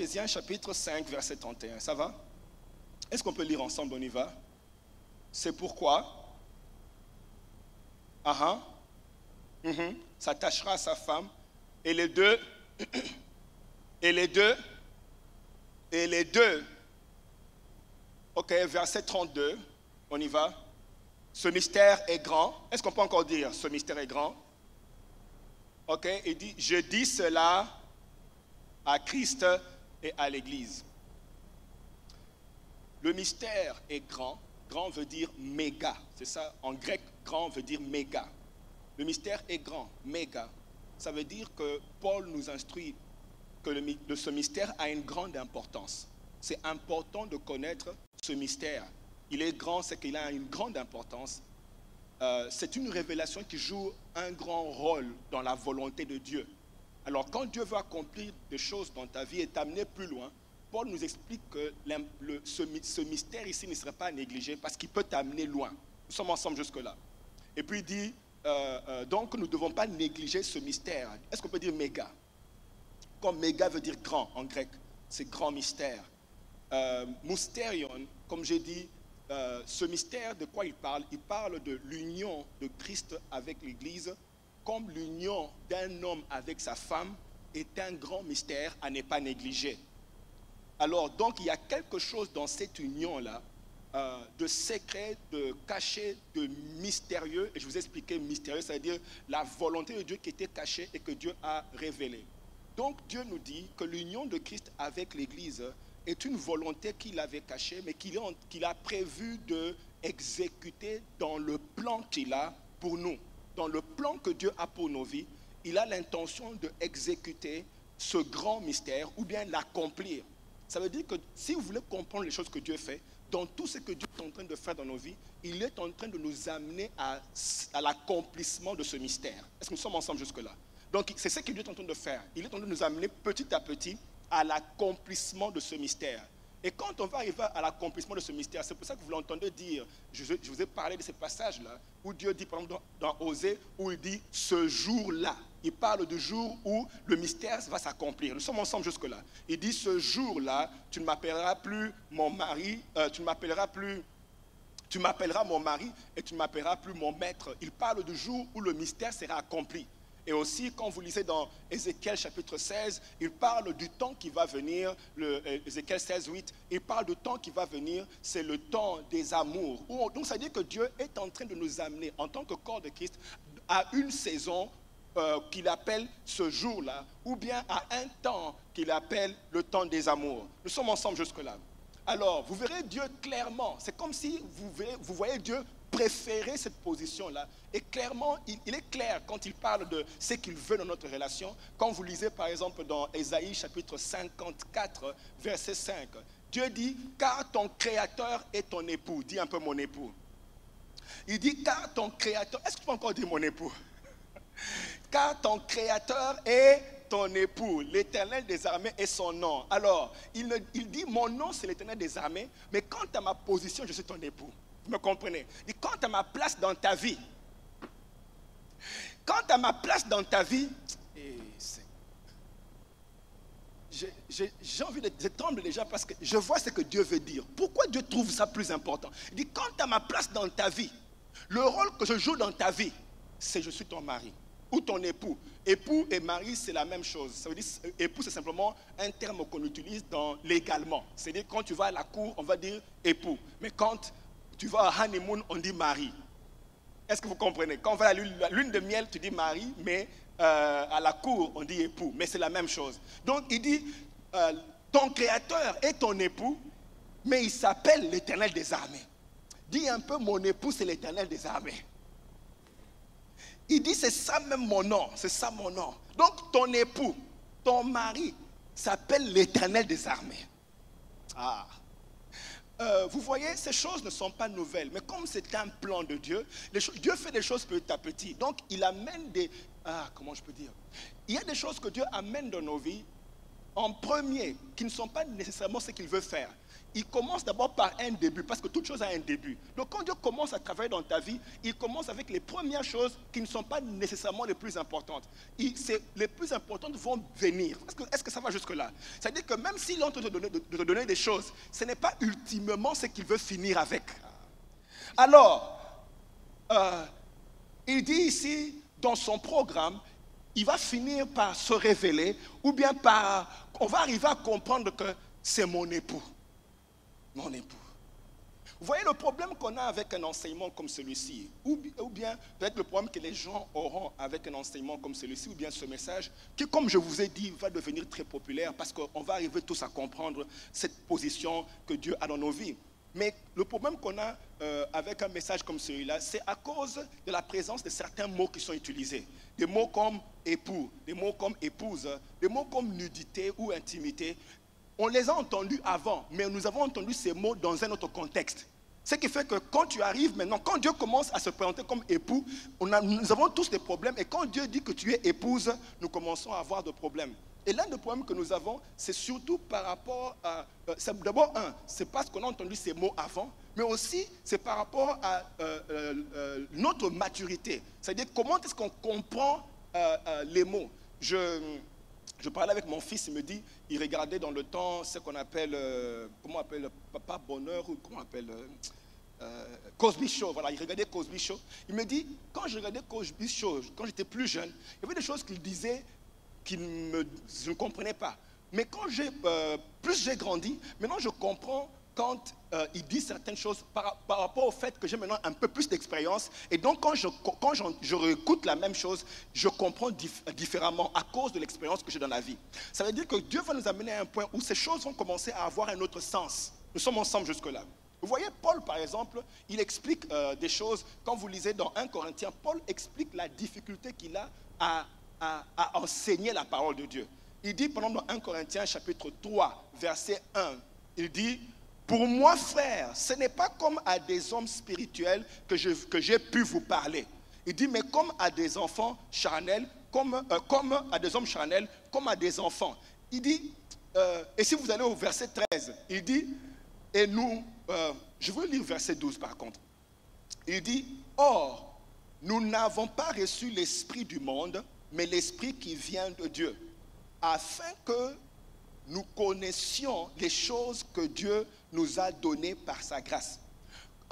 Ephésiens chapitre 5, verset 31. Ça va? Est-ce qu'on peut lire ensemble? On y va. C'est pourquoi s'attachera à sa femme et les deux ok, verset 32, on y va. Ce mystère est grand. Est-ce qu'on peut encore dire ce mystère est grand? Ok, il dit, je dis cela à Christ et à l'Église. Le mystère est grand. Grand veut dire méga. C'est ça, en grec, grand veut dire méga. Le mystère est grand, méga. Ça veut dire que Paul nous instruit que ce mystère a une grande importance. C'est important de connaître ce mystère. Il est grand, c'est qu'il a une grande importance. C'est une révélation qui joue un grand rôle dans la volonté de Dieu. Alors, quand Dieu veut accomplir des choses dans ta vie et t'amener plus loin, Paul nous explique que ce mystère ici ne serait pas négligé parce qu'il peut t'amener loin. Nous sommes ensemble jusque-là. Et puis il dit, donc nous ne devons pas négliger ce mystère. Est-ce qu'on peut dire méga? Comme méga veut dire grand en grec, c'est grand mystère. Mousterion, comme j'ai dit, ce mystère, de quoi il parle? Il parle de l'union de Christ avec l'Église, comme l'union d'un homme avec sa femme est un grand mystère à ne pas négliger. Alors, donc, il y a quelque chose dans cette union-là, de secret, de caché, de mystérieux. Et je vous ai expliqué mystérieux, c'est-à-dire la volonté de Dieu qui était cachée et que Dieu a révélée. Donc, Dieu nous dit que l'union de Christ avec l'Église est une volonté qu'il avait cachée, mais qu'il a prévu d'exécuter dans le plan qu'il a pour nous. Dans le plan que Dieu a pour nos vies, il a l'intention d'exécuter ce grand mystère ou bien l'accomplir. Ça veut dire que si vous voulez comprendre les choses que Dieu fait, dans tout ce que Dieu est en train de faire dans nos vies, il est en train de nous amener à l'accomplissement de ce mystère. Est-ce que nous sommes ensemble jusque-là? Donc c'est ce que Dieu est en train de faire. Il est en train de nous amener petit à petit à l'accomplissement de ce mystère. Et quand on va arriver à l'accomplissement de ce mystère, c'est pour ça que vous l'entendez dire, je vous ai parlé de ces passages-là, où Dieu dit, par exemple, dans Osée, où il dit, ce jour-là, il parle du jour où le mystère va s'accomplir. Nous sommes ensemble jusque-là. Il dit, ce jour-là, tu ne m'appelleras plus mon mari, tu m'appelleras mon mari et tu ne m'appelleras plus mon maître. Il parle du jour où le mystère sera accompli. Et aussi, quand vous lisez dans Ézéchiel chapitre 16, il parle du temps qui va venir, Ézéchiel 16, 8, il parle du temps qui va venir, c'est le temps des amours. Donc ça veut dire que Dieu est en train de nous amener, en tant que corps de Christ, à une saison qu'il appelle ce jour-là, ou bien à un temps qu'il appelle le temps des amours. Nous sommes ensemble jusque-là. Alors, vous verrez Dieu clairement, c'est comme si vous voyez Dieu préférer cette position-là. Et clairement, il est clair quand il parle de ce qu'il veut dans notre relation. Quand vous lisez par exemple dans Ésaïe chapitre 54, verset 5, Dieu dit, car ton créateur est ton époux. Dis un peu mon époux. Il dit, car ton créateur, est-ce que tu peux encore dire mon époux? Car ton créateur est ton époux, l'Éternel des armées est son nom. Alors, il dit, mon nom c'est l'Éternel des armées, mais quant à ma position, je suis ton époux. Vous me comprenez? Il dit, quant à ma place dans ta vie, j'ai envie de trembler déjà parce que je vois ce que Dieu veut dire. Pourquoi Dieu trouve ça plus important? Il dit, quant à ma place dans ta vie, le rôle que je joue dans ta vie, c'est je suis ton mari ou ton époux. Époux et mari, c'est la même chose. Ça veut dire, époux, c'est simplement un terme qu'on utilise légalement. C'est-à-dire, quand tu vas à la cour, on va dire époux. Mais quand tu vas à honeymoon, on dit mari. Est-ce que vous comprenez? Quand on va à la lune de miel, tu dis mari, mais à la cour, on dit époux. Mais c'est la même chose. Donc, il dit, ton créateur est ton époux, mais il s'appelle l'Éternel des armées. Dis un peu, mon époux, c'est l'Éternel des armées. Il dit, c'est ça même mon nom, c'est ça mon nom. Donc, ton époux, ton mari, s'appelle l'Éternel des armées. Ah. Vous voyez, ces choses ne sont pas nouvelles, mais comme c'est un plan de Dieu, Dieu fait des choses petit à petit. Donc, il amène comment je peux dire? Il y a des choses que Dieu amène dans nos vies en premier, qui ne sont pas nécessairement ce qu'il veut faire. il commence d'abord par un début, parce que toute chose a un début. Donc quand Dieu commence à travailler dans ta vie, il commence avec les premières choses qui ne sont pas nécessairement les plus importantes. Les plus importantes vont venir. Est-ce que ça va jusque-là? C'est-à-dire que même s'il est en train de te donner des choses, ce n'est pas ultimement ce qu'il veut finir avec. Alors, il dit ici, dans son programme, il va finir par se révéler, ou bien on va arriver à comprendre que c'est mon époux. Mon époux. Vous voyez le problème qu'on a avec un enseignement comme celui-ci, ou bien peut-être le problème que les gens auront avec un enseignement comme celui-ci, ou bien ce message, qui, comme je vous ai dit, va devenir très populaire parce qu'on va arriver tous à comprendre cette position que Dieu a dans nos vies. Mais le problème qu'on a avec un message comme celui-là, c'est à cause de la présence de certains mots qui sont utilisés. Des mots comme époux, des mots comme épouse, des mots comme nudité ou intimité. On les a entendus avant, mais nous avons entendu ces mots dans un autre contexte. Ce qui fait que quand tu arrives maintenant, quand Dieu commence à se présenter comme époux, nous avons tous des problèmes. Et quand Dieu dit que tu es épouse, nous commençons à avoir des problèmes. Et l'un des problèmes que nous avons, c'est surtout par rapport à... D'abord, c'est parce qu'on a entendu ces mots avant, mais aussi c'est par rapport à notre maturité. C'est-à-dire comment est-ce qu'on comprend les mots. Je parlais avec mon fils, il me dit, il regardait dans le temps ce qu'on appelle, comment on appelle, Papa Bonheur, ou comment on appelle, Cosby Show, voilà, il regardait Cosby Show. Il me dit, quand je regardais Cosby Show, quand j'étais plus jeune, il y avait des choses qu'il disait je ne comprenais pas. Mais plus j'ai grandi, maintenant je comprends quand il dit certaines choses par rapport au fait que j'ai maintenant un peu plus d'expérience. Et donc quand je réécoute la même chose, je comprends différemment à cause de l'expérience que j'ai dans la vie. Ça veut dire que Dieu va nous amener à un point où ces choses vont commencer à avoir un autre sens. Nous sommes ensemble jusque-là. Vous voyez, Paul, par exemple, il explique des choses. Quand vous lisez dans 1 Corinthiens, Paul explique la difficulté qu'il a à enseigner la parole de Dieu. Il dit, pendant dans 1 Corinthiens, chapitre 3, verset 1, il dit, « Pour moi, frère, ce n'est pas comme à des hommes spirituels que j'ai pu vous parler. » Il dit, « Mais comme à des enfants charnels, comme à des hommes charnels, comme à des enfants. » Il dit, et si vous allez au verset 13, il dit, et nous, je veux lire verset 12 par contre. Il dit, « Or, nous n'avons pas reçu l'esprit du monde, mais l'esprit qui vient de Dieu, afin que nous connaissions les choses que Dieu nous a données par sa grâce. »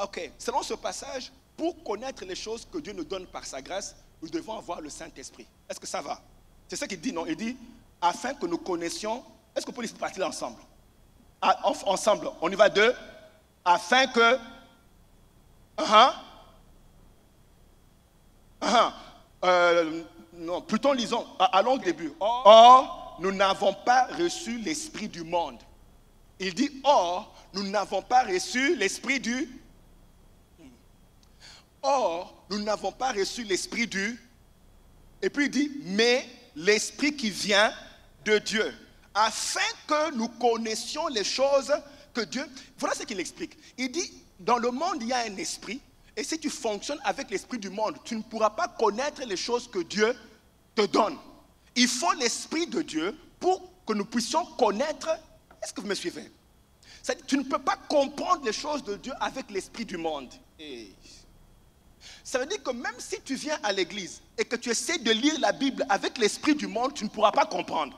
Ok, selon ce passage, pour connaître les choses que Dieu nous donne par sa grâce, nous devons avoir le Saint-Esprit. Est-ce que ça va? C'est ça qu'il dit, non? Il dit, afin que nous connaissions, est-ce qu'on peut les partir ensemble? Ensemble, on y va deux, afin que, non, plutôt lisons, allons au début. Or, nous n'avons pas reçu l'esprit du monde. Il dit, or, nous n'avons pas reçu l'esprit du... Or, nous n'avons pas reçu l'esprit du... Et puis il dit, mais l'esprit qui vient de Dieu, afin que nous connaissions les choses que Dieu... Voilà ce qu'il explique. Il dit, dans le monde, il y a un esprit, et si tu fonctionnes avec l'esprit du monde, tu ne pourras pas connaître les choses que Dieu te donne. Il faut l'esprit de Dieu pour que nous puissions connaître. Est-ce que vous me suivez? C'est-à-dire, tu ne peux pas comprendre les choses de Dieu avec l'esprit du monde. Ça veut dire que même si tu viens à l'église et que tu essaies de lire la Bible avec l'esprit du monde, tu ne pourras pas comprendre.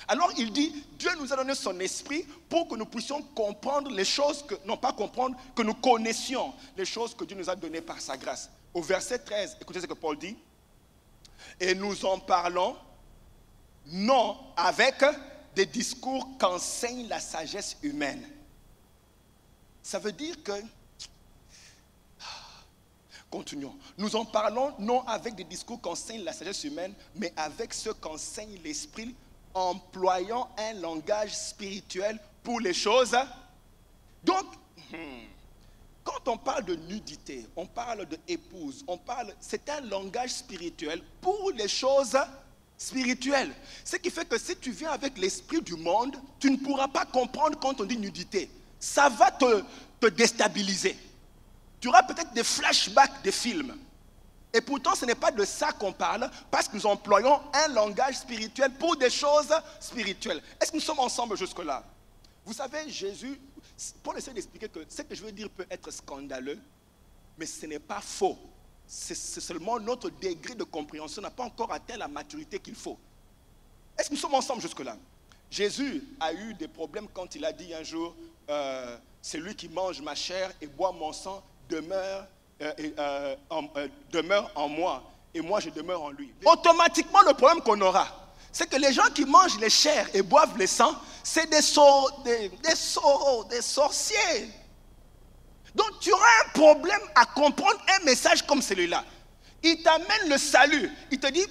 Alors il dit, Dieu nous a donné son esprit pour que nous puissions comprendre les choses que, non pas comprendre, que nous connaissions les choses que Dieu nous a données par sa grâce. Au verset 13, écoutez ce que Paul dit. Et nous en parlons, non avec des discours qu'enseigne la sagesse humaine. Ça veut dire que, continuons, nous en parlons non avec des discours qu'enseigne la sagesse humaine, mais avec ce qu'enseigne l'esprit, employant un langage spirituel pour les choses. Donc, quand on parle de nudité, on parle de épouse, c'est un langage spirituel pour les choses spirituelles. Ce qui fait que si tu viens avec l'esprit du monde, tu ne pourras pas comprendre quand on dit nudité. Ça va te déstabiliser. Tu auras peut-être des flashbacks des films. Et pourtant, ce n'est pas de ça qu'on parle, parce que nous employons un langage spirituel pour des choses spirituelles. Est-ce que nous sommes ensemble jusque-là? Vous savez, Jésus, Paul essaie d'expliquer que ce que je veux dire peut être scandaleux, mais ce n'est pas faux. C'est seulement notre degré de compréhension n'a pas encore atteint la maturité qu'il faut. Est-ce que nous sommes ensemble jusque-là? Jésus a eu des problèmes quand il a dit un jour, celui qui mange ma chair et boit mon sang demeure en moi et moi je demeure en lui. Automatiquement, le problème qu'on aura, c'est que les gens qui mangent les chairs et boivent le sang, c'est des sorciers. Donc tu auras un problème à comprendre un message comme celui-là. Il t'amène le salut. Il te dit,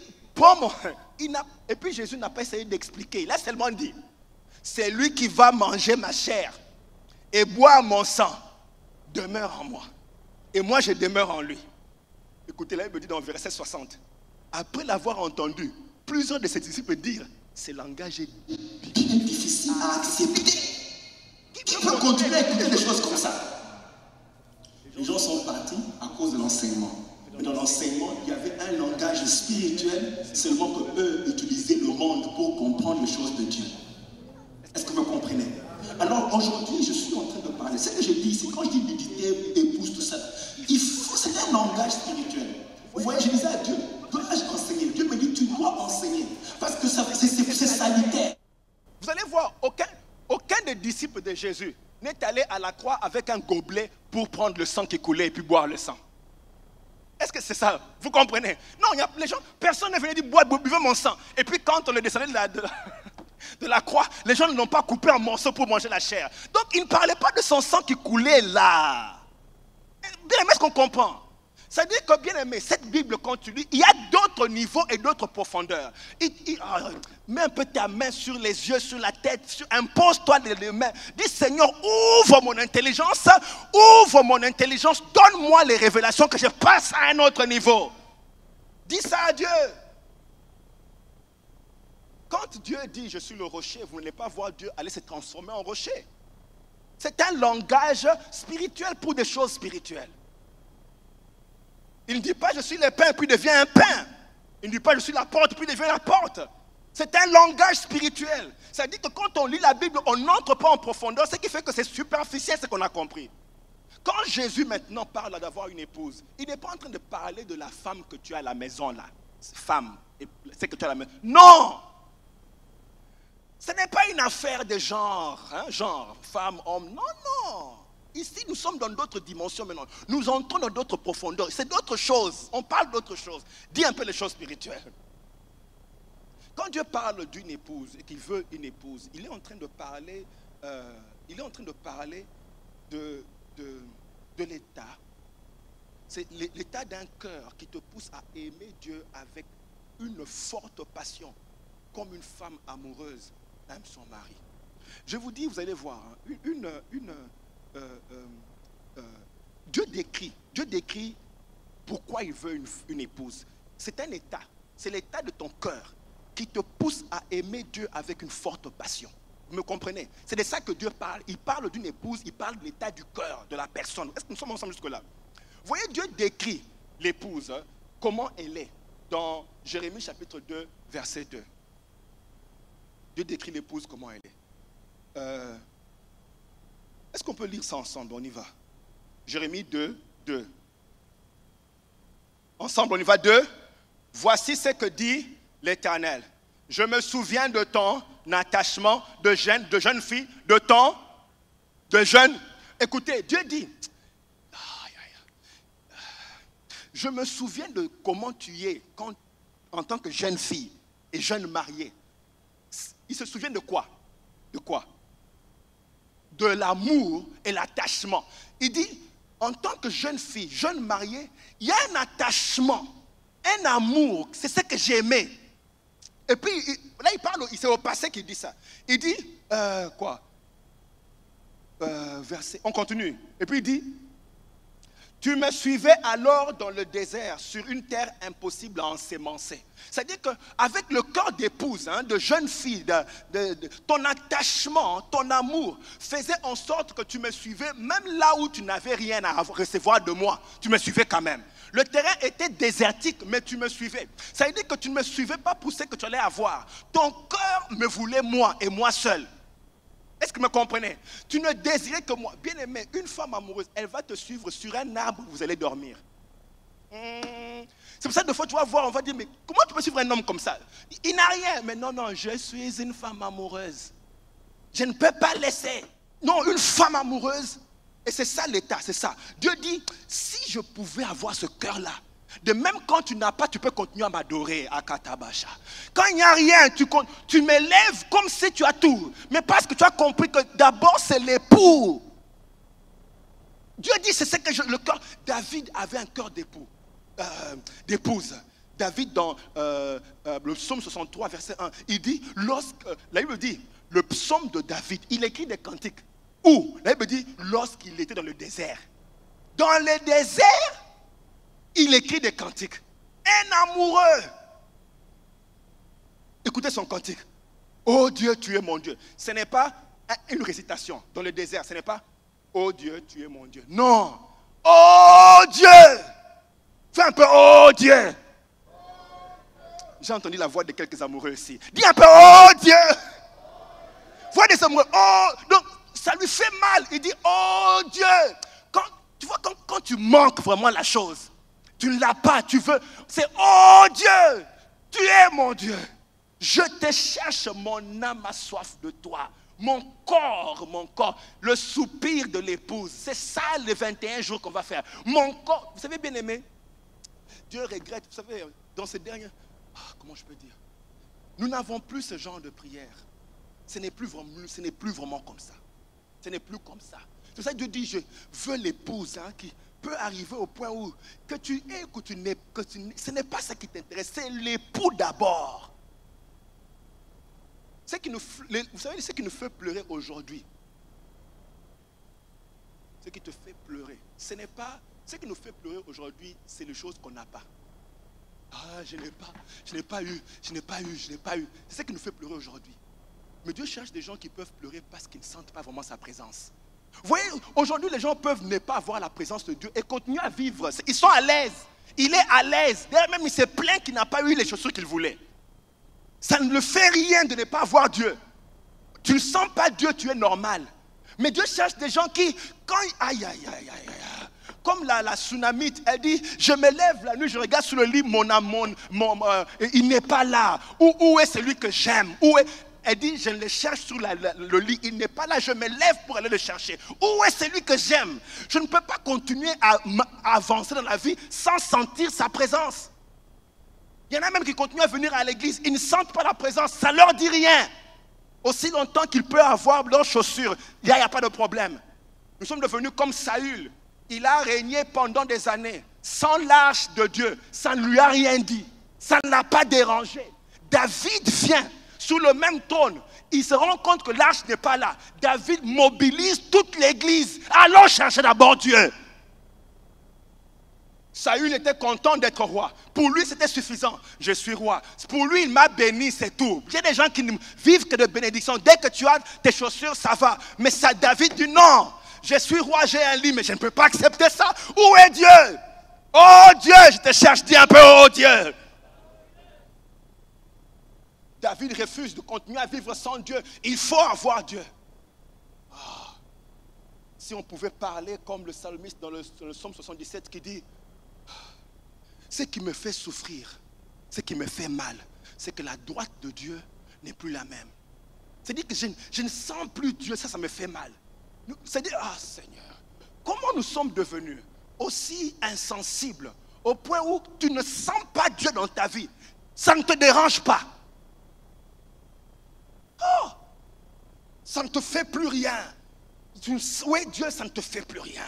et puis Jésus n'a pas essayé d'expliquer. Il a seulement dit, c'est lui qui va manger ma chair et boire mon sang demeure en moi. Et moi je demeure en lui. Écoutez, là il me dit dans le verset 60. Après l'avoir entendu, plusieurs de ses disciples dire, ce langage est difficile à accepter. Qui peut continuer à écouter des choses comme ça? Les gens sont partis à cause de l'enseignement. Mais dans l'enseignement, il y avait un langage spirituel, seulement que eux utilisaient le monde pour comprendre les choses de Dieu. Est-ce que vous comprenez? Alors aujourd'hui, je suis en train de parler. Ce que je dis ici, quand je dis méditer, épouse, tout ça, c'est un langage spirituel. Vous voyez, je disais à Dieu, dois-je enseigner? Dieu me dit, tu dois enseigner. Parce que c'est sanitaire. Vous allez voir, aucun des disciples de Jésus n'est allé à la croix avec un gobelet pour prendre le sang qui coulait et puis boire le sang. Est-ce que c'est ça? Vous comprenez? Non, les gens, personne n'est venu dire, buvez mon sang. Et puis quand on le descendait de la croix, les gens ne l'ont pas coupé en morceaux pour manger la chair. Donc il ne parlait pas de son sang qui coulait là. Bien aimé, est-ce qu'on comprend? Ça veut dire que, bien aimé, cette Bible, quand tu lis, il y a d'autres niveaux et d'autres profondeurs. Mets un peu ta main sur les yeux, sur la tête, impose-toi les mains. Dis, Seigneur, ouvre mon intelligence, donne-moi les révélations que je passe à un autre niveau. Dis ça à Dieu. Quand Dieu dit, je suis le rocher, vous n'allez pas voir Dieu aller se transformer en rocher. C'est un langage spirituel pour des choses spirituelles. Il ne dit pas je suis le pain puis devient un pain. Il ne dit pas je suis la porte puis devient la porte. C'est un langage spirituel. Ça dit que quand on lit la Bible, on n'entre pas en profondeur, ce qui fait que c'est superficiel ce qu'on a compris. Quand Jésus maintenant parle d'avoir une épouse, il n'est pas en train de parler de la femme que tu as à la maison là. Femme, c'est que tu as à la maison. Non! Ce n'est pas une affaire de genre, genre, femme, homme. Non, non. Ici, nous sommes dans d'autres dimensions maintenant. Nous entrons dans d'autres profondeurs. C'est d'autres choses. On parle d'autres choses. Dis un peu les choses spirituelles. Quand Dieu parle d'une épouse et qu'il veut une épouse, il est en train de parler, de l'état. C'est l'état d'un cœur qui te pousse à aimer Dieu avec une forte passion, comme une femme amoureuse aime son mari. Je vous dis, vous allez voir, Dieu décrit pourquoi il veut une épouse. C'est un état, c'est l'état de ton cœur qui te pousse à aimer Dieu avec une forte passion. Vous me comprenez? C'est de ça que Dieu parle. Il parle d'une épouse, il parle de l'état du cœur de la personne. Est-ce que nous sommes ensemble jusque-là? Vous voyez, Dieu décrit l'épouse, comment elle est, dans Jérémie chapitre 2, verset 2. Dieu décrit l'épouse, comment elle est. Est-ce qu'on peut lire ça ensemble? On y va. Jérémie 2, 2. Ensemble, on y va. 2. Voici ce que dit l'Éternel. Je me souviens de ton attachement de jeune fille, de jeune. Écoutez, Dieu dit, je me souviens de comment tu es en tant que jeune fille et jeune mariée. Il se souvient de quoi? De quoi? De l'amour et l'attachement. Il dit, en tant que jeune fille, jeune mariée, il y a un attachement, un amour. C'est ce que j'aimais. Et puis, là, il parle, c'est au passé qu'il dit ça. Il dit, verset, on continue. Et puis il dit, tu me suivais alors dans le désert, sur une terre impossible à ensemencer. C'est-à-dire qu'avec le cœur d'épouse, de jeune fille, ton attachement, ton amour, faisait en sorte que tu me suivais, même là où tu n'avais rien à recevoir de moi, tu me suivais quand même. Le terrain était désertique, mais tu me suivais. Ça veut dire que tu ne me suivais pas pour ce que tu allais avoir. Ton cœur me voulait moi et moi seul. Est-ce que vous me comprenez? Tu ne désirais que moi. Bien aimé, une femme amoureuse, elle va te suivre sur un arbre où vous allez dormir. C'est pour ça que des fois tu vas voir, on va dire, mais comment tu peux suivre un homme comme ça? Il n'a rien. Mais non, non, je suis une femme amoureuse. Je ne peux pas laisser. Non, une femme amoureuse. Et c'est ça l'état, c'est ça. Dieu dit, si je pouvais avoir ce cœur-là, de même quand tu n'as pas, tu peux continuer à m'adorer à Katabasha. Quand il n'y a rien, tu m'élèves comme si tu as tout. Mais parce que tu as compris que d'abord c'est l'époux. Dieu dit, c'est ce que le cœur. David avait un cœur d'épouse. David dans le psaume 63, verset 1, il dit, la Bible dit, le psaume de David, il écrit des cantiques. Où? La Bible dit, lorsqu'il était dans le désert. Dans le désert, il écrit des cantiques. Un amoureux. Écoutez son cantique. Oh Dieu, tu es mon Dieu. Ce n'est pas une récitation dans le désert. Ce n'est pas, oh Dieu, tu es mon Dieu. Non. Oh Dieu. Fais un peu, oh Dieu. J'ai entendu la voix de quelques amoureux ici. Dis un peu, oh Dieu. Voix des amoureux, oh. Donc, ça lui fait mal. Il dit, oh Dieu. Tu vois, quand tu manques vraiment la chose, tu ne l'as pas, tu veux. C'est, oh Dieu, tu es mon Dieu. Je te cherche, mon âme a soif de toi. Mon corps, le soupir de l'épouse. C'est ça les 21 jours qu'on va faire. Mon corps, vous savez bien aimé, Dieu regrette, vous savez, dans ces derniers, comment je peux dire, nous n'avons plus ce genre de prière. Ce n'est plus vraiment comme ça. Ce n'est plus comme ça. C'est ça que Dieu dit, je veux l'épouse qui peut arriver au point où que tu es, ce n'est pas ça qui t'intéresse, c'est l'époux d'abord. Vous savez ce qui nous fait pleurer aujourd'hui? Ce qui te fait pleurer, ce n'est pas, ce qui nous fait pleurer aujourd'hui, c'est les choses qu'on n'a pas. Ah, je n'ai pas eu. C'est ce qui nous fait pleurer aujourd'hui. Mais Dieu cherche des gens qui peuvent pleurer parce qu'ils ne sentent pas vraiment sa présence. Vous voyez, aujourd'hui, les gens peuvent ne pas avoir la présence de Dieu et continuer à vivre. Ils sont à l'aise. Il est à l'aise. D'ailleurs, même il s'est plaint qu'il n'a pas eu les chaussures qu'il voulait. Ça ne le fait rien de ne pas avoir Dieu. Tu ne sens pas Dieu, tu es normal. Mais Dieu cherche des gens qui, comme la tsunamite, elle dit, je me lève la nuit, je regarde sous le lit, il n'est pas là. Où est celui que j'aime? Elle dit, je le cherche sur le lit, il n'est pas là, je me lève pour aller le chercher. Où est celui que j'aime? Je ne peux pas continuer à avancer dans la vie sans sentir sa présence. Il y en a même qui continuent à venir à l'église, ils ne sentent pas la présence, ça ne leur dit rien. Aussi longtemps qu'ils peuvent avoir leurs chaussures, il n'y a pas de problème. Nous sommes devenus comme Saül. Il a régné pendant des années, sans l'arche de Dieu. Ça ne lui a rien dit. Ça ne l'a pas dérangé. David vient sur le même trône. Il se rend compte que l'arche n'est pas là. David mobilise toute l'église. Allons chercher d'abord Dieu. Saül était content d'être roi. Pour lui, c'était suffisant. Je suis roi. Pour lui, il m'a béni, c'est tout. Il y a des gens qui ne vivent que de bénédictions. Dès que tu as tes chaussures, ça va. Mais ça, David dit non. Je suis roi, j'ai un lit, mais je ne peux pas accepter ça. Où est Dieu? Oh Dieu, je te cherche, dis un peu, oh Dieu. David refuse de continuer à vivre sans Dieu. Il faut avoir Dieu. Si on pouvait parler comme le psalmiste dans le psaume 77 qui dit, ce qui me fait souffrir, ce qui me fait mal, c'est que la droite de Dieu n'est plus la même. C'est-à-dire que je ne sens plus Dieu, ça me fait mal. C'est-à-dire, Seigneur, comment nous sommes devenus aussi insensibles au point où tu ne sens pas Dieu dans ta vie. Ça ne te dérange pas. Ça ne te fait plus rien. Oui, Dieu, ça ne te fait plus rien.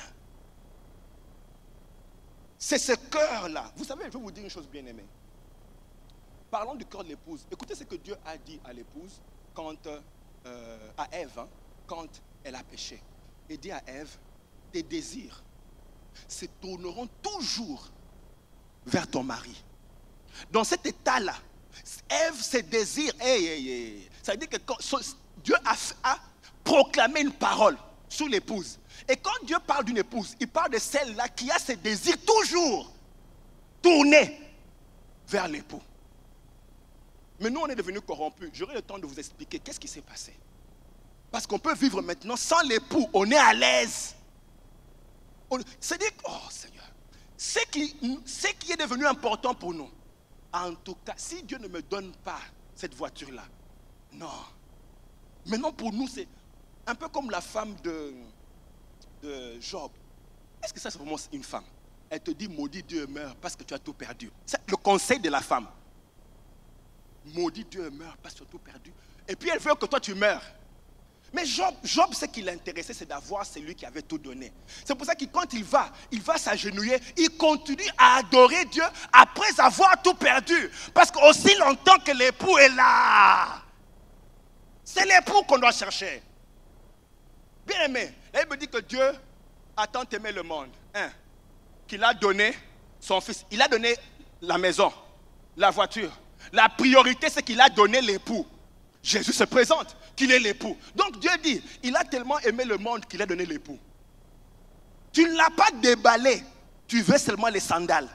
C'est ce cœur-là. Vous savez, je vais vous dire une chose bien aimée. Parlons du cœur de l'épouse. Écoutez ce que Dieu a dit à l'épouse à Ève, quand elle a péché. Il dit à Ève, tes désirs se tourneront toujours vers ton mari. Dans cet état-là, Ève, ses désirs, ça veut dire que Dieu a proclamé une parole sur l'épouse. Et quand Dieu parle d'une épouse, il parle de celle-là qui a ses désirs toujours tournés vers l'époux. Mais nous, on est devenus corrompus. J'aurai le temps de vous expliquer qu'est-ce qui s'est passé. Parce qu'on peut vivre maintenant sans l'époux. On est à l'aise. C'est-à-dire, oh Seigneur, ce qui est devenu important pour nous, en tout cas, si Dieu ne me donne pas cette voiture-là, non. Maintenant pour nous, c'est un peu comme la femme de Job. Est-ce que ça c'est vraiment une femme? Elle te dit, maudit Dieu et meurt parce que tu as tout perdu. C'est le conseil de la femme. Maudit Dieu et meurt parce que tu as tout perdu. Et puis elle veut que toi tu meurs. Mais Job, ce qui l'intéressait, c'est d'avoir celui qui avait tout donné. C'est pour ça que quand il va s'agenouiller, il continue à adorer Dieu après avoir tout perdu. Parce qu'aussi longtemps que l'époux est là, c'est l'époux qu'on doit chercher. Bien aimé, la Bible dit que Dieu a tant aimé le monde, qu'il a donné son fils. Il a donné la maison, la voiture. La priorité, c'est qu'il a donné l'époux. Jésus se présente, qu'il est l'époux. Donc Dieu dit, il a tellement aimé le monde qu'il a donné l'époux. Tu ne l'as pas déballé, tu veux seulement les sandales.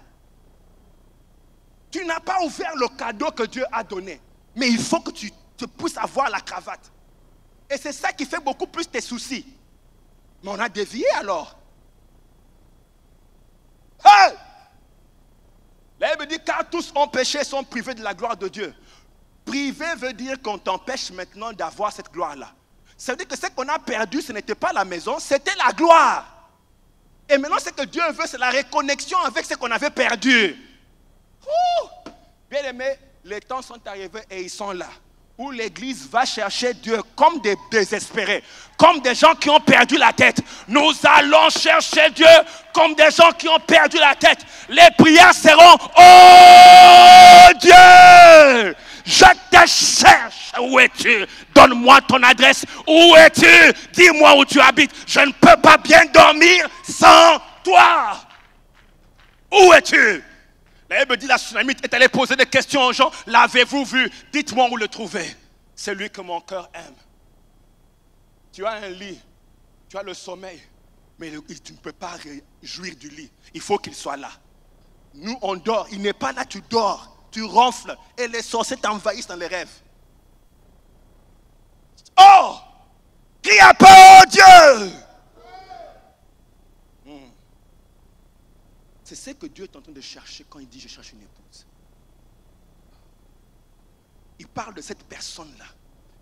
Tu n'as pas ouvert le cadeau que Dieu a donné. Mais il faut que tu te puisses avoir la cravate. Et c'est ça qui fait beaucoup plus tes soucis. Mais on a dévié alors. Hey! La Bible dit, car tous ont péché, sont privés de la gloire de Dieu. Privé veut dire qu'on t'empêche maintenant d'avoir cette gloire-là. Ça veut dire que ce qu'on a perdu, ce n'était pas la maison, c'était la gloire. Et maintenant, ce que Dieu veut, c'est la réconnexion avec ce qu'on avait perdu. Bien aimé, les temps sont arrivés et ils sont là. Où l'église va chercher Dieu comme des désespérés, comme des gens qui ont perdu la tête. Nous allons chercher Dieu comme des gens qui ont perdu la tête. Les prières seront, oh Dieu, je te cherche. Où es-tu? Donne-moi ton adresse. Où es-tu? Dis-moi où tu habites. Je ne peux pas bien dormir sans toi. Où es-tu? La Bible dit, la Sunamite est allée poser des questions aux gens. L'avez-vous vu? Dites-moi où le trouver. C'est lui que mon cœur aime. Tu as un lit, tu as le sommeil, mais tu ne peux pas jouir du lit. Il faut qu'il soit là. Nous, on dort. Il n'est pas là, tu dors. Tu ronfles et les sorciers t'envahissent dans les rêves. Oh! Crie un peu, oh Dieu! C'est ce que Dieu est en train de chercher quand il dit je cherche une épouse. Il parle de cette personne-là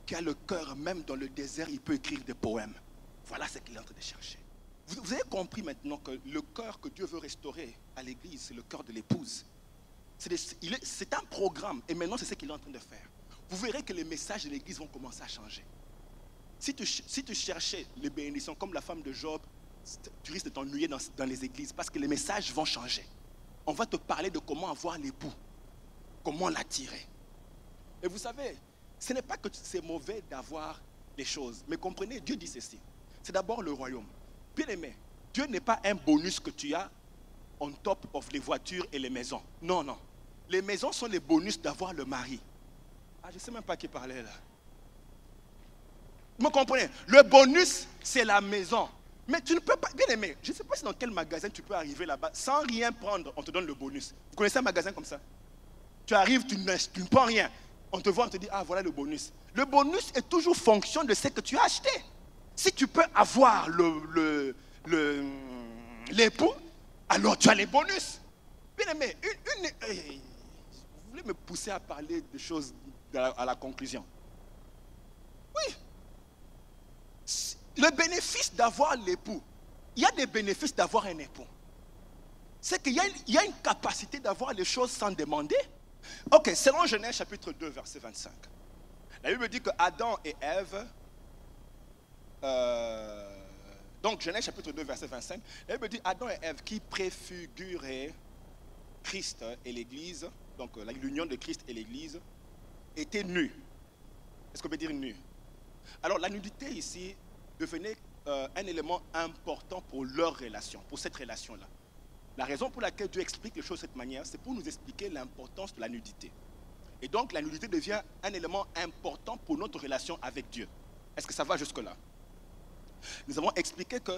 qui a le cœur, même dans le désert, il peut écrire des poèmes. Voilà ce qu'il est en train de chercher. Vous avez compris maintenant que le cœur que Dieu veut restaurer à l'église, c'est le cœur de l'épouse. C'est un programme et maintenant c'est ce qu'il est en train de faire. Vous verrez que les messages de l'église vont commencer à changer. Si tu cherchais les bénédictions comme la femme de Job, tu risques de t'ennuyer dans les églises parce que les messages vont changer. On va te parler de comment avoir l'époux, comment l'attirer. Et vous savez, ce n'est pas que c'est mauvais d'avoir des choses, mais comprenez, Dieu dit ceci. C'est d'abord le royaume. Bien aimé, Dieu n'est pas un bonus que tu as on top of les voitures et les maisons. Non, non. Les maisons sont les bonus d'avoir le mari. Ah, je ne sais même pas qui parlait là. Vous me comprenez? Le bonus, c'est la maison. Mais tu ne peux pas, bien aimé, je ne sais pas si dans quel magasin tu peux arriver là-bas sans rien prendre, on te donne le bonus. Vous connaissez un magasin comme ça? Tu arrives, tu ne prends rien. On te voit, on te dit, ah voilà le bonus. Le bonus est toujours fonction de ce que tu as acheté. Si tu peux avoir l'époux, alors tu as les bonus. Bien aimé, vous voulez me pousser à parler de choses à la conclusion? Oui. Le bénéfice d'avoir l'époux, il y a des bénéfices d'avoir un époux. C'est qu'il y a une capacité d'avoir les choses sans demander. Ok, selon Genèse chapitre 2, verset 25. La Bible dit que Adam et Ève, donc Genèse chapitre 2, verset 25, la Bible dit Adam et Ève qui préfiguraient Christ et l'Église, donc l'union de Christ et l'Église, étaient nus. Est-ce qu'on peut dire nus? Alors la nudité ici devenait un élément important pour leur relation, pour cette relation-là. La raison pour laquelle Dieu explique les choses de cette manière, c'est pour nous expliquer l'importance de la nudité. Et donc la nudité devient un élément important pour notre relation avec Dieu. Est-ce que ça va jusque-là? Nous avons expliqué que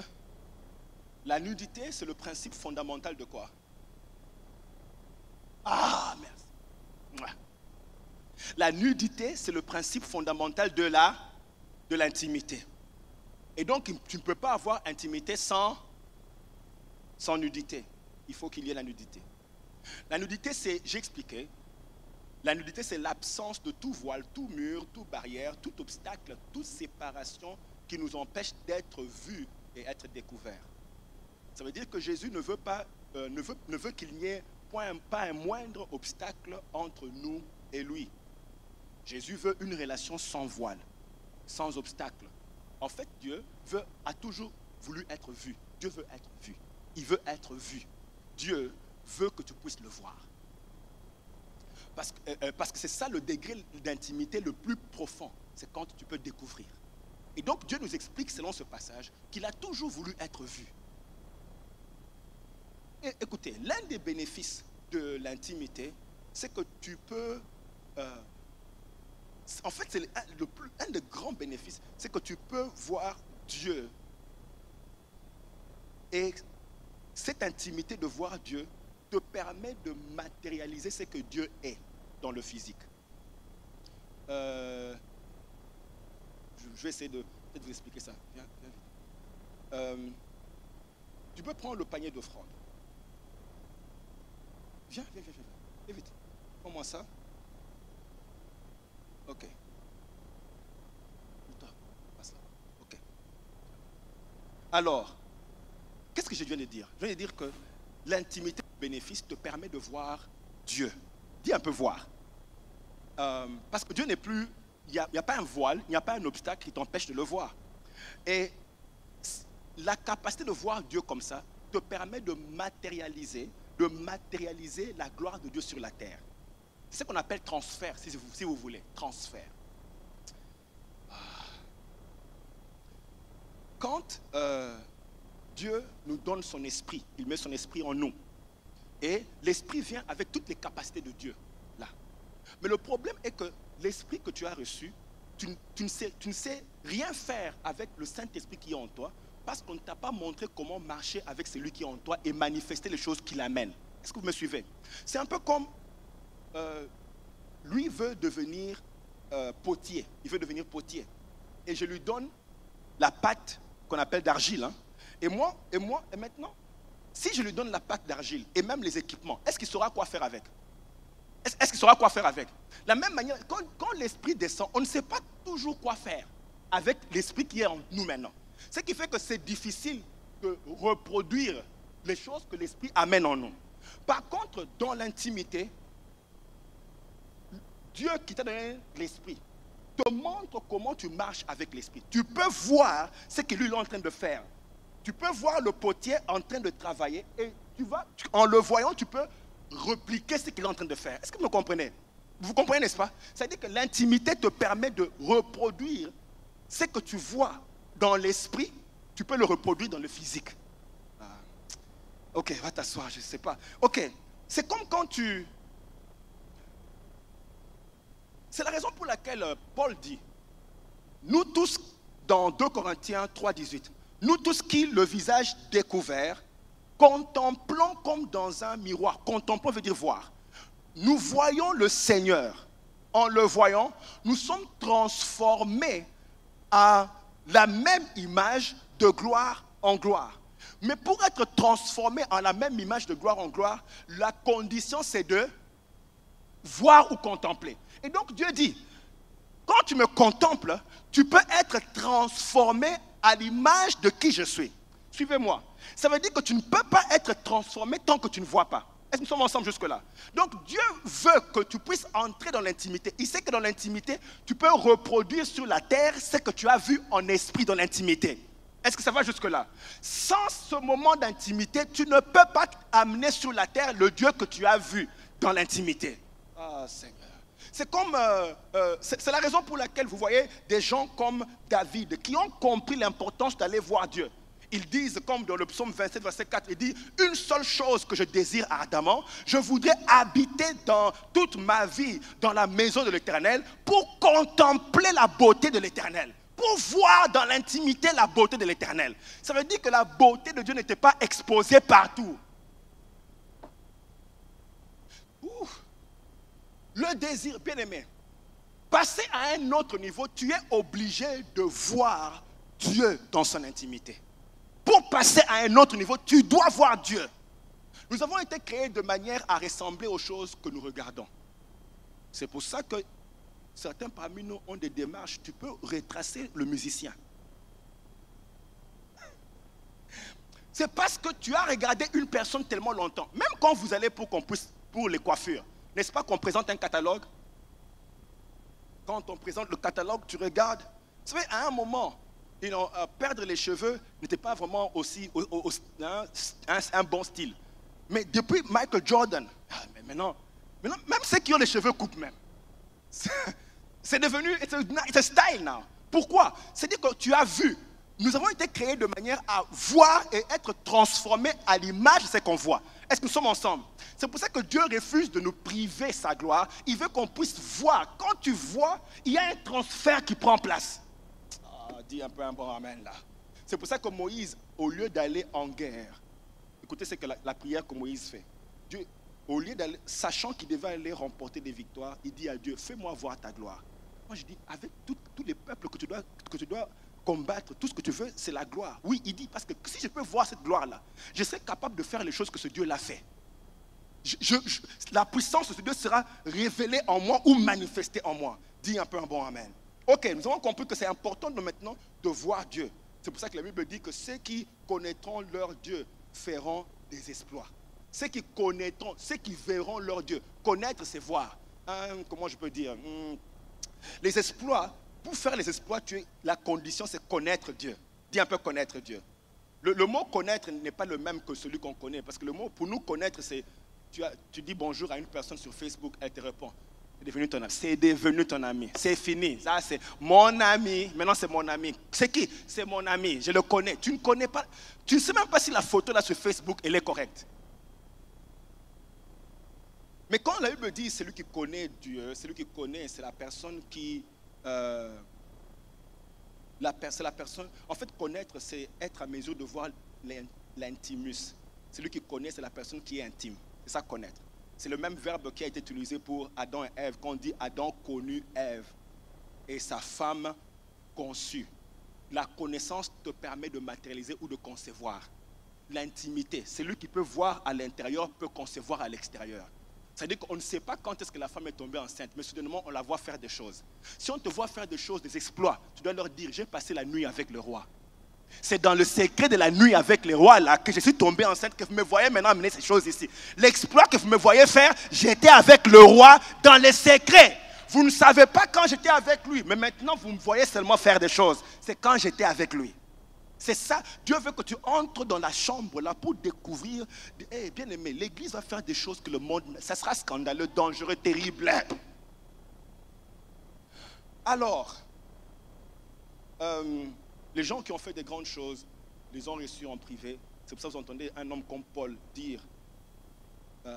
la nudité, c'est le principe fondamental de quoi? Ah, merci. La nudité, c'est le principe fondamental de la de l'intimité. Et donc, tu ne peux pas avoir intimité sans nudité. Il faut qu'il y ait la nudité. La nudité, c'est, j'ai expliqué, la nudité, c'est l'absence de tout voile, tout mur, toute barrière, tout obstacle, toute séparation qui nous empêche d'être vus et être découverts. Ça veut dire que Jésus ne veut pas, ne veut qu'il n'y ait pas un moindre obstacle entre nous et lui. Jésus veut une relation sans voile, sans obstacle. En fait, Dieu a toujours voulu être vu. Dieu veut être vu. Il veut être vu. Dieu veut que tu puisses le voir. Parce que c'est ça le degré d'intimité le plus profond. C'est quand tu peux découvrir. Et donc Dieu nous explique selon ce passage qu'il a toujours voulu être vu. Et écoutez, l'un des bénéfices de l'intimité, c'est que tu peux... en fait, c'est un des grands bénéfices, c'est que tu peux voir Dieu. Et cette intimité de voir Dieu te permet de matérialiser ce que Dieu est dans le physique. Je vais essayer de peut-être vous expliquer ça. Viens vite. Tu peux prendre le panier d'offrande. Viens vite. Prends-moi ça. Ok. Passe là. Ok. Alors, qu'est-ce que je viens de dire? Je viens de dire que l'intimité du bénéfice te permet de voir Dieu. Dis un peu voir. Parce que Dieu n'est plus... Il n'y a pas un voile, il n'y a pas un obstacle qui t'empêche de le voir. Et la capacité de voir Dieu comme ça te permet de matérialiser la gloire de Dieu sur la terre. C'est ce qu'on appelle transfert, si vous voulez. Transfert. Quand Dieu nous donne son esprit, il met son esprit en nous. Et l'esprit vient avec toutes les capacités de Dieu, là. Mais le problème est que l'esprit que tu as reçu, tu ne sais rien faire avec le Saint-Esprit qui est en toi, parce qu'on ne t'a pas montré comment marcher avec celui qui est en toi et manifester les choses qu'il amène. Est-ce que vous me suivez? C'est un peu comme lui veut devenir potier. Il veut devenir potier. Et je lui donne la pâte qu'on appelle d'argile. Hein. Et maintenant, si je lui donne la pâte d'argile et même les équipements, est-ce qu'il saura quoi faire avec? Est-ce qu'il saura quoi faire avec? De la même manière, quand l'esprit descend, on ne sait pas toujours quoi faire avec l'esprit qui est en nous maintenant. Ce qui fait que c'est difficile de reproduire les choses que l'esprit amène en nous. Par contre, dans l'intimité, Dieu qui t'a donné l'esprit te montre comment tu marches avec l'esprit. Tu peux voir ce que lui est en train de faire. Tu peux voir le potier en train de travailler et en le voyant, tu peux répliquer ce qu'il est en train de faire. Est-ce que vous me comprenez? Vous comprenez, n'est-ce pas? C'est-à-dire que l'intimité te permet de reproduire ce que tu vois dans l'esprit, tu peux le reproduire dans le physique. Ok, va t'asseoir, je ne sais pas. Ok, c'est comme quand tu... C'est la raison pour laquelle Paul dit, nous tous, dans 2 Corinthiens 3, 18, nous tous qui, le visage découvert, contemplons comme dans un miroir. Contempler veut dire voir. Nous voyons le Seigneur. En le voyant, nous sommes transformés à la même image de gloire en gloire. Mais pour être transformé en la même image de gloire en gloire, la condition c'est de voir ou contempler. Et donc Dieu dit, quand tu me contemples, tu peux être transformé à l'image de qui je suis. Suivez-moi. Ça veut dire que tu ne peux pas être transformé tant que tu ne vois pas. Est-ce que nous sommes ensemble jusque-là? Donc Dieu veut que tu puisses entrer dans l'intimité. Il sait que dans l'intimité, tu peux reproduire sur la terre ce que tu as vu en esprit dans l'intimité. Est-ce que ça va jusque-là? Sans ce moment d'intimité, tu ne peux pas amener sur la terre le Dieu que tu as vu dans l'intimité. Ah Seigneur. C'est comme, c'est la raison pour laquelle vous voyez des gens comme David qui ont compris l'importance d'aller voir Dieu. Ils disent, comme dans le psaume 27, verset 4, il dit, une seule chose que je désire ardemment, je voudrais habiter dans toute ma vie dans la maison de l'Éternel pour contempler la beauté de l'Éternel, pour voir dans l'intimité la beauté de l'Éternel. Ça veut dire que la beauté de Dieu n'était pas exposée partout. Le désir, bien aimé, passer à un autre niveau, tu es obligé de voir Dieu dans son intimité. Pour passer à un autre niveau, tu dois voir Dieu. Nous avons été créés de manière à ressembler aux choses que nous regardons. C'est pour ça que certains parmi nous ont des démarches. Tu peux retracer le musicien. C'est parce que tu as regardé une personne tellement longtemps. Même quand vous allez pour les coiffures, n'est-ce pas qu'on présente un catalogue? Quand on présente le catalogue, tu regardes. Vous savez, à un moment, perdre les cheveux n'était pas vraiment aussi un bon style. Mais depuis Michael Jordan, mais maintenant, même ceux qui ont les cheveux coupent même. C'est devenu, it's a style now. Pourquoi? C'est-à-dire que tu as vu. Nous avons été créés de manière à voir et être transformés à l'image de ce qu'on voit. Est-ce que nous sommes ensemble? C'est pour ça que Dieu refuse de nous priver sa gloire. Il veut qu'on puisse voir. Quand tu vois, il y a un transfert qui prend place. Dis un peu un bon amen là. C'est pour ça que Moïse, au lieu d'aller en guerre, écoutez ce que la prière que Moïse fait. Dieu, au lieu d'aller, sachant qu'il devait aller remporter des victoires, il dit à Dieu, fais-moi voir ta gloire. Moi je dis, avec tous les peuples que tu dois combattre, tout ce que tu veux, c'est la gloire. Oui, il dit, parce que si je peux voir cette gloire-là, je serai capable de faire les choses que ce Dieu l'a fait. La puissance de ce Dieu sera révélée en moi ou manifestée en moi. Dis un peu un bon amen. Ok, nous avons compris que c'est important maintenant de voir Dieu. C'est pour ça que la Bible dit que ceux qui connaîtront leur Dieu feront des exploits. Ceux qui connaîtront, ceux qui verront leur Dieu. Connaître, c'est voir. Comment je peux dire? Les exploits, pour faire les exploits, la condition, c'est connaître Dieu. Dis un peu connaître Dieu. Le mot connaître n'est pas le même que celui qu'on connaît. Parce que le mot, pour nous connaître, c'est, tu dis bonjour à une personne sur Facebook, elle te répond. C'est devenu ton ami. C'est devenu ton ami. C'est fini. Ça, c'est mon ami. Maintenant, c'est mon ami. C'est qui? C'est mon ami. Je le connais. Tu ne connais pas. Tu ne sais même pas si la photo là sur Facebook, elle est correcte. Mais quand la Bible dit celui qui connaît Dieu, celui qui connaît, c'est la personne qui... c'est la personne... En fait, connaître, c'est être à mesure de voir l'intimus. Celui qui connaît, c'est la personne qui est intime. C'est ça, connaître. C'est le même verbe qui a été utilisé pour Adam et Ève, quand on dit Adam connut Ève et sa femme conçue. La connaissance te permet de matérialiser ou de concevoir. L'intimité, celui qui peut voir à l'intérieur peut concevoir à l'extérieur. C'est-à-dire qu'on ne sait pas quand est-ce que la femme est tombée enceinte, mais soudainement on la voit faire des choses. Si on te voit faire des choses, des exploits, tu dois leur dire, j'ai passé la nuit avec le roi. C'est dans le secret de la nuit avec les rois là que je suis tombé enceinte, que vous me voyez maintenant amener ces choses ici. L'exploit que vous me voyez faire, j'étais avec le roi dans les secrets. Vous ne savez pas quand j'étais avec lui, mais maintenant vous me voyez seulement faire des choses. C'est quand j'étais avec lui. C'est ça, Dieu veut que tu entres dans la chambre là pour découvrir. Bien aimé, l'église va faire des choses que le monde, ça sera scandaleux, dangereux, terrible. Alors, les gens qui ont fait des grandes choses, les ont reçus en privé. C'est pour ça que vous entendez un homme comme Paul dire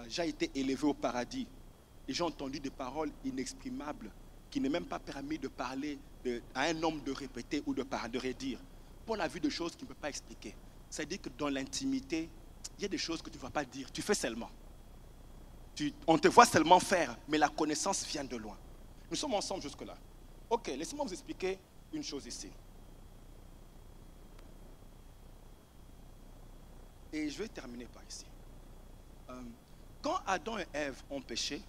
j'ai été élevé au paradis. Et j'ai entendu des paroles inexprimables qui n'est même pas permis de parler à un homme de répéter ou de redire. Paul a vu des choses qu'il ne peut pas expliquer. C'est-à-dire que dans l'intimité, il y a des choses que tu ne vas pas dire. Tu fais seulement. On te voit seulement faire, mais la connaissance vient de loin. Nous sommes ensemble jusque-là. Ok, laissez-moi vous expliquer une chose ici. Et je vais terminer par ici. Quand Adam et Ève ont péché,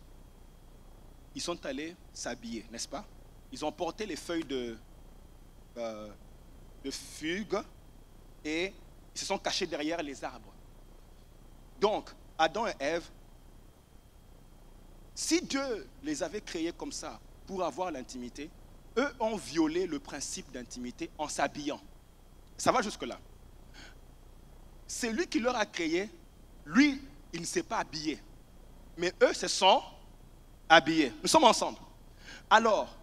ils sont allés s'habiller, n'est-ce pas? Ils ont porté les feuilles de fugue et ils se sont cachés derrière les arbres. Donc, Adam et Ève, si Dieu les avait créés comme ça pour avoir l'intimité, eux ont violé le principe d'intimité en s'habillant. Ça va jusque-là. C'est lui qui leur a créé, lui, il ne s'est pas habillé. Mais eux se sont habillés. Nous sommes ensemble. Alors,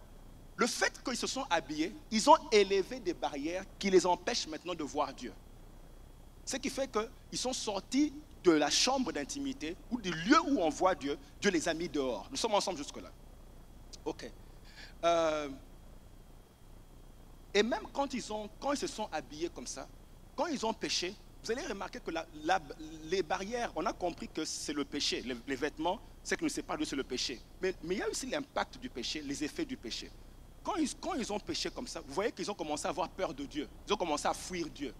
le fait qu'ils se sont habillés, ils ont élevé des barrières qui les empêchent maintenant de voir Dieu. Ce qui fait qu'ils sont sortis de la chambre d'intimité ou du lieu où on voit Dieu. Dieu les a mis dehors. Nous sommes ensemble jusque-là. Ok. Et même quand ils se sont habillés comme ça, quand ils ont péché, vous allez remarquer que les barrières, on a compris que c'est le péché. Les vêtements, c'est que nous séparent de c'est le péché. Mais il y a aussi l'impact du péché, les effets du péché. Quand ils ont péché comme ça, vous voyez qu'ils ont commencé à avoir peur de Dieu. Ils ont commencé à fuir Dieu.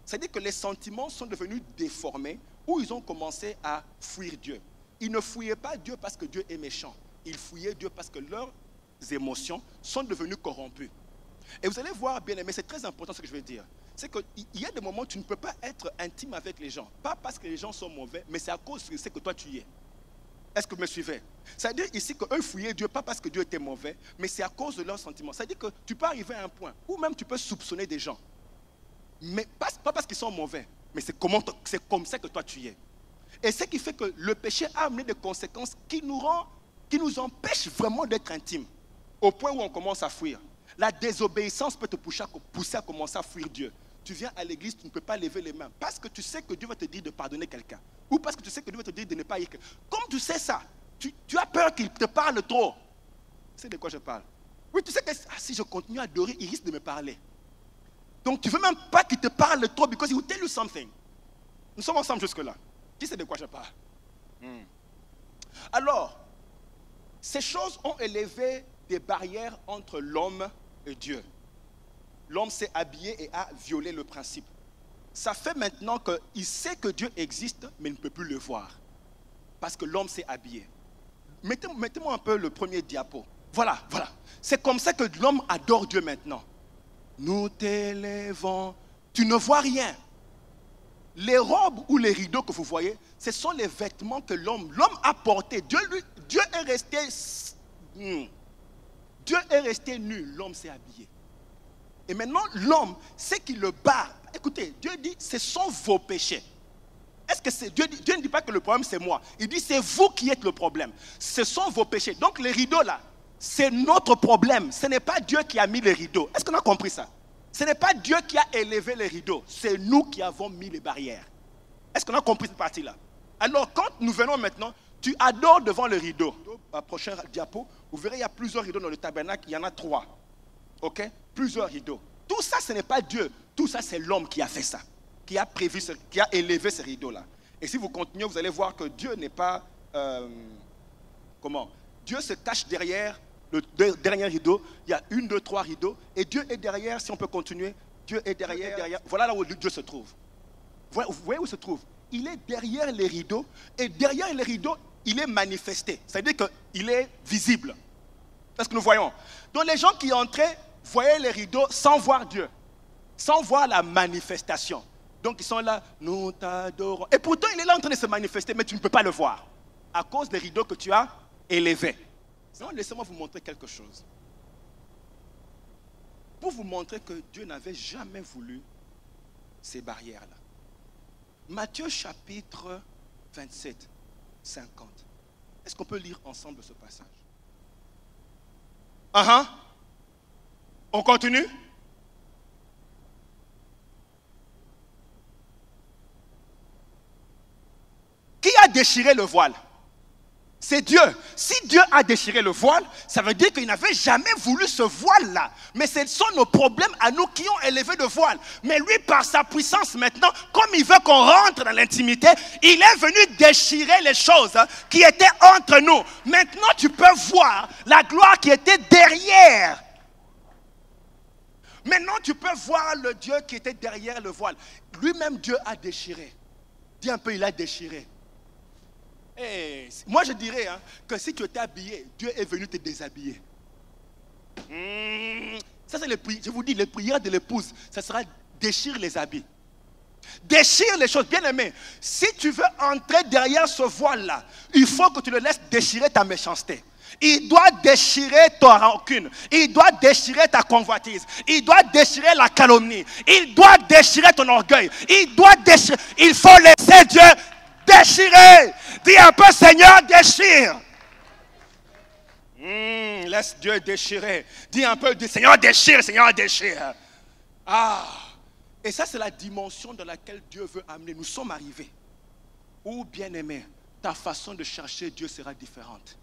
C'est-à-dire que les sentiments sont devenus déformés ou ils ont commencé à fuir Dieu. Ils ne fouillaient pas Dieu parce que Dieu est méchant. Ils fouillaient Dieu parce que leurs émotions sont devenues corrompues. Et vous allez voir, bien aimé, c'est très important ce que je vais dire. C'est qu'il y a des moments où tu ne peux pas être intime avec les gens. Pas parce que les gens sont mauvais, mais c'est à cause de ce que toi tu y es. Est-ce que vous me suivez? C'est-à-dire ici qu'eux fouillaient Dieu, pas parce que Dieu était mauvais, mais c'est à cause de leurs sentiments. C'est-à-dire que tu peux arriver à un point où même tu peux soupçonner des gens. Mais pas parce qu'ils sont mauvais, mais c'est comme ça que toi tu y es. Et ce qui fait que le péché a amené des conséquences qui nous empêchent vraiment d'être intimes. Au point où on commence à fuir. La désobéissance peut te pousser à commencer à fuir Dieu. Tu viens à l'église, tu ne peux pas lever les mains parce que tu sais que Dieu va te dire de pardonner quelqu'un. Ou parce que tu sais que Dieu va te dire de ne pas y... Comme tu sais ça, tu as peur qu'il te parle trop. Tu sais de quoi je parle? Oui, tu sais que si je continue à adorer, il risque de me parler. Donc tu ne veux même pas qu'il te parle trop because he will tell you something. Nous sommes ensemble jusque-là. Qui sait de quoi je parle? Alors, ces choses ont élevé des barrières entre l'homme et Dieu. L'homme s'est habillé et a violé le principe. Ça fait maintenant qu'il sait que Dieu existe, mais il ne peut plus le voir. Parce que l'homme s'est habillé. Mettez-moi un peu le premier diapo. Voilà. C'est comme ça que l'homme adore Dieu maintenant. Nous t'élèvons. Tu ne vois rien. Les robes ou les rideaux que vous voyez, ce sont les vêtements que l'homme a portés. Dieu est resté nu, l'homme s'est habillé. Et maintenant, l'homme, c'est qu'il le bat. Écoutez, Dieu dit, ce sont vos péchés. Est-ce que c'est Dieu ne dit pas que le problème c'est moi. Il dit, c'est vous qui êtes le problème. Ce sont vos péchés. Donc les rideaux là, c'est notre problème. Ce n'est pas Dieu qui a mis les rideaux. Est-ce qu'on a compris ça? Ce n'est pas Dieu qui a élevé les rideaux. C'est nous qui avons mis les barrières. Est-ce qu'on a compris cette partie-là? Alors quand nous venons maintenant, tu adores devant le rideau. Prochain diapo, vous verrez, il y a plusieurs rideaux dans le tabernacle. Il y en a 3. Ok? Plusieurs rideaux. Tout ça, ce n'est pas Dieu. Tout ça, c'est l'homme qui a fait ça. Qui a prévu, qui a élevé ces rideaux-là. Et si vous continuez, vous allez voir que Dieu n'est pas... Dieu se cache derrière le dernier rideau. Il y a 1, 2, 3 rideaux. Et Dieu est derrière, si on peut continuer. Dieu est derrière. Voilà là où Dieu se trouve. Vous voyez où il se trouve? Il est derrière les rideaux. Et derrière les rideaux, il est manifesté. C'est-à-dire qu'il est visible. C'est ce que nous voyons. Donc les gens qui entraient voyaient les rideaux sans voir Dieu. Sans voir la manifestation. Donc ils sont là, nous t'adorons. Et pourtant il est là en train de se manifester, mais tu ne peux pas le voir. À cause des rideaux que tu as élevés. Non, laissez-moi vous montrer quelque chose. Pour vous montrer que Dieu n'avait jamais voulu ces barrières-là. Matthieu chapitre 27, 50. Est-ce qu'on peut lire ensemble ce passage? On continue? Qui a déchiré le voile? C'est Dieu. Si Dieu a déchiré le voile, ça veut dire qu'il n'avait jamais voulu ce voile-là. Mais ce sont nos problèmes à nous qui ont élevé le voile. Mais lui, par sa puissance maintenant, comme il veut qu'on rentre dans l'intimité, il est venu déchirer les choses qui étaient entre nous. Maintenant, tu peux voir la gloire qui était derrière. Maintenant, tu peux voir le Dieu qui était derrière le voile. Lui-même, Dieu a déchiré. Dis un peu, il a déchiré. Hey, moi je dirais que si tu étais habillé, Dieu est venu te déshabiller. Ça c'est je vous dis, les prières de l'épouse, ça sera déchire les habits. Déchire les choses, bien aimé. Si tu veux entrer derrière ce voile-là, il faut que tu le laisses déchirer ta méchanceté. Il doit déchirer ta rancune. Il doit déchirer ta convoitise. Il doit déchirer la calomnie. Il doit déchirer ton orgueil. Il doit déchirer. Il faut laisser Dieu déchirer. Dis un peu, Seigneur, déchire. Laisse Dieu déchirer. Dis un peu, Seigneur, déchire, Seigneur, déchire. Et ça, c'est la dimension dans laquelle Dieu veut amener. Nous sommes arrivés. Ou bien aimé, ta façon de chercher Dieu sera différente.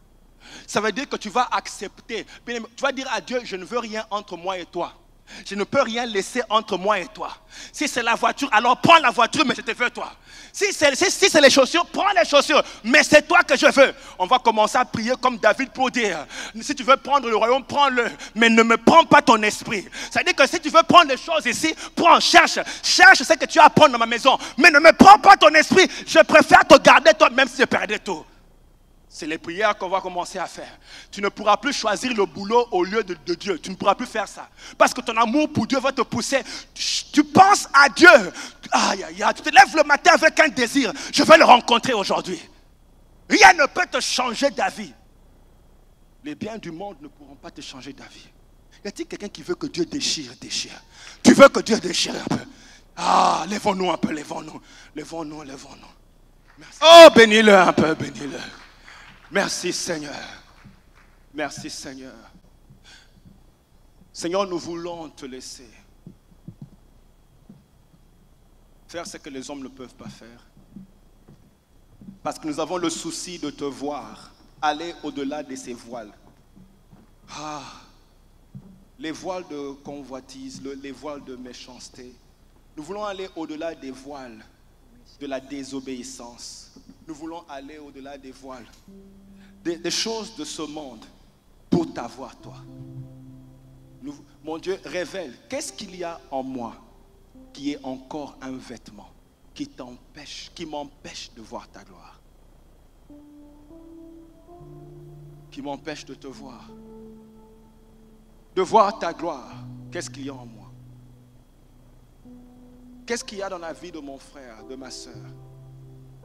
Ça veut dire que tu vas accepter. Tu vas dire à Dieu, je ne veux rien entre moi et toi. Je ne peux rien laisser entre moi et toi. Si c'est la voiture, alors prends la voiture, mais je te veux toi. Si c'est les chaussures, prends les chaussures, mais c'est toi que je veux. On va commencer à prier comme David pour dire, si tu veux prendre le royaume, prends-le, mais ne me prends pas ton esprit. C'est-à-dire que si tu veux prendre les choses ici, prends, cherche ce que tu as à prendre dans ma maison, mais ne me prends pas ton esprit. Je préfère te garder toi, même si je perdais tout. C'est les prières qu'on va commencer à faire. Tu ne pourras plus choisir le boulot au lieu de Dieu. Tu ne pourras plus faire ça. Parce que ton amour pour Dieu va te pousser. Tu penses à Dieu. Aïe, aïe, aïe. Tu te lèves le matin avec un désir. Je vais le rencontrer aujourd'hui. Rien ne peut te changer d'avis. Les biens du monde ne pourront pas te changer d'avis. Y a-t-il quelqu'un qui veut que Dieu déchire? Tu veux que Dieu déchire un peu? Ah, lèvons-nous un peu, lèvons-nous. Merci. Oh, bénis-le un peu, bénis-le. Merci Seigneur. Merci Seigneur. Seigneur, nous voulons te laisser faire ce que les hommes ne peuvent pas faire. Parce que nous avons le souci de te voir aller au-delà de ces voiles. Ah, les voiles de convoitise, les voiles de méchanceté. Nous voulons aller au-delà des voiles de la désobéissance. Nous voulons aller au-delà des voiles, des choses de ce monde pour t'avoir toi. Mon Dieu, révèle, qu'est-ce qu'il y a en moi qui est encore un vêtement qui m'empêche de voir ta gloire, qui m'empêche de te voir, de voir ta gloire. Qu'est-ce qu'il y a en moi? Qu'est-ce qu'il y a dans la vie de mon frère, de ma soeur,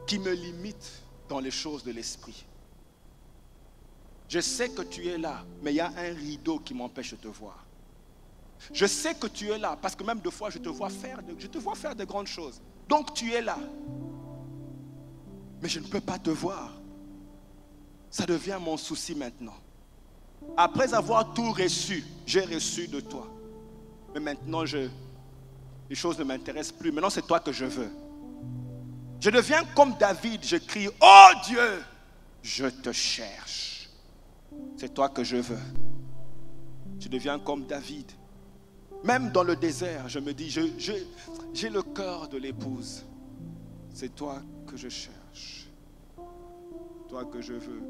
qui me limite dans les choses de l'esprit? Je sais que tu es là, mais il y a un rideau qui m'empêche de te voir. Je sais que tu es là, parce que même des fois, je te vois faire de grandes choses. Donc tu es là. Mais je ne peux pas te voir. Ça devient mon souci maintenant. Après avoir tout reçu, j'ai reçu de toi. Mais maintenant, les choses ne m'intéressent plus. Maintenant, c'est toi que je veux. Je deviens comme David, je crie, oh Dieu, je te cherche. C'est toi que je veux. Je deviens comme David. Même dans le désert, je me dis, j'ai le cœur de l'épouse. C'est toi que je cherche. Toi que je veux.